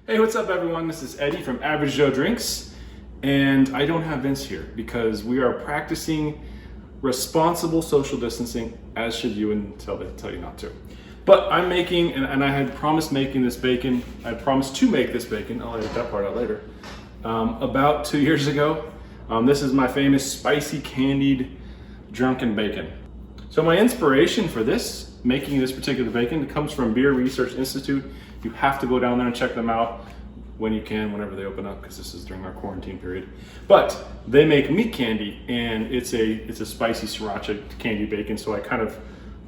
Hey, what's up everyone? This is Eddie from Average Joe Drinks, and I don't have Vince here because we are practicing responsible social distancing, as should you until they tell you not to. But I'm making, and I had promised making this bacon, I promised to make this bacon, I'll edit that part out later, about 2 years ago. This is my famous spicy candied drunken bacon. So my inspiration for this, making this particular bacon, comes from Beer Research Institute. You have to go down there and check them out when you can, whenever they open up, because this is during our quarantine period. But they make meat candy, and it's a spicy Sriracha candied bacon, so I kind of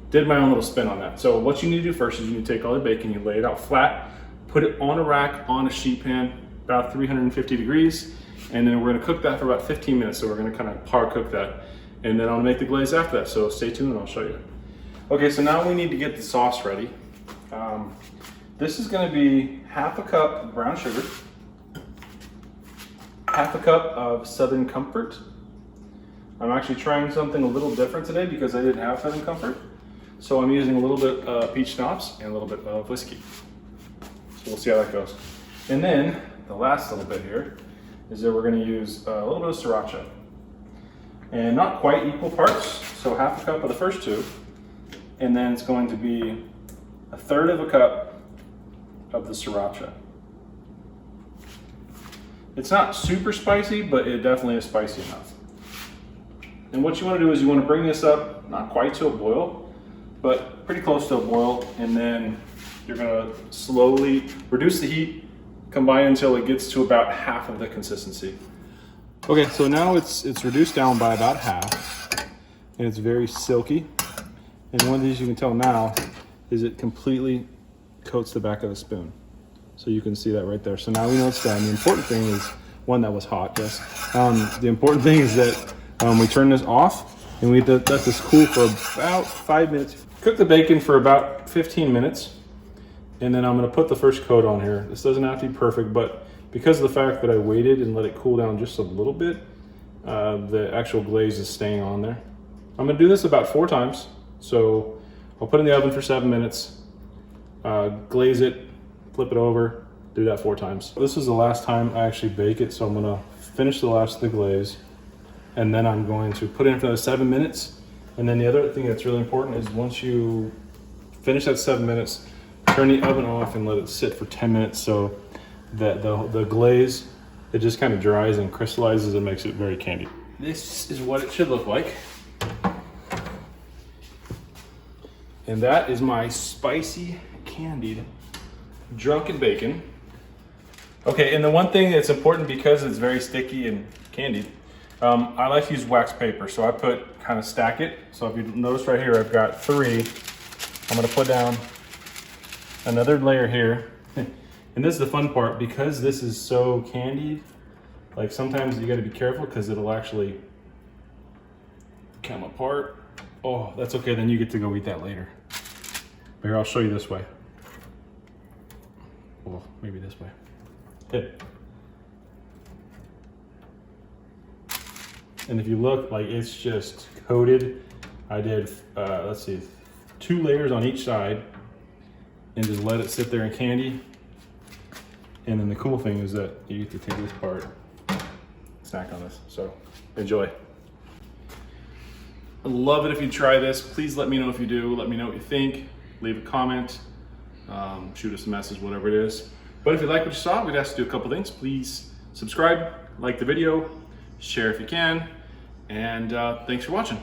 did my own little spin on that. So what you need to do first is you need to take all the bacon, you lay it out flat, put it on a rack on a sheet pan, about 350 degrees, and then we're gonna cook that for about 15 minutes, so we're gonna kind of par cook that, and then I'll make the glaze after that, so stay tuned and I'll show you. Okay, so now we need to get the sauce ready. This is gonna be half a cup of brown sugar, half a cup of Southern Comfort. I'm actually trying something a little different today because I didn't have Southern Comfort. So I'm using a little bit of peach schnapps and a little bit of whiskey. So we'll see how that goes. And then the last little bit here is that we're gonna use a little bit of Sriracha. And not quite equal parts, so half a cup of the first two, and then it's going to be a third of a cup of the Sriracha. It's not super spicy, but it definitely is spicy enough. And what you want to do is you want to bring this up, not quite to a boil, but pretty close to a boil, and then you're going to slowly reduce the heat, combine until it gets to about half of the consistency. Okay, so now it's reduced down by about half, and it's very silky. And one of these you can tell now is it completely coats the back of the spoon. So you can see that right there. So now we know it's done. The important thing is, one, that was hot, yes. The important thing is that we turn this off and we let this cool for about 5 minutes. Cook the bacon for about 15 minutes. And then I'm gonna put the first coat on here. This doesn't have to be perfect, but because of the fact that I waited and let it cool down just a little bit, the actual glaze is staying on there. I'm gonna do this about 4 times. So I'll put it in the oven for 7 minutes. Glaze it, flip it over, do that 4 times. This is the last time I actually bake it, so I'm gonna finish the last of the glaze, and then I'm going to put it in for another 7 minutes. And then the other thing that's really important is once you finish that 7 minutes, turn the oven off and let it sit for 10 minutes so that the glaze, it just kind of dries and crystallizes and makes it very candy. This is what it should look like. And that is my spicy candied drunken bacon. Okay, and the one thing that's important, because it's very sticky and candied, I like to use wax paper. So I kind of stack it. So if you notice right here, I've got 3. I'm gonna put down another layer here. And this is the fun part, because this is so candied, like sometimes you gotta be careful because it'll actually come apart. Oh, that's okay, then you get to go eat that later. Here, I'll show you this way. Well, maybe this way. Hit. And if you look, like, it's just coated. I did, let's see, 2 layers on each side and just let it sit there in candy. And then the cool thing is that you get to take this part, snack on this. So enjoy. I'd love it if you try this. Please let me know if you do. Let me know what you think. Leave a comment, shoot us a message, whatever it is. But if you like what you saw, we'd ask you to do a couple things. Please subscribe, like the video, share if you can, and thanks for watching.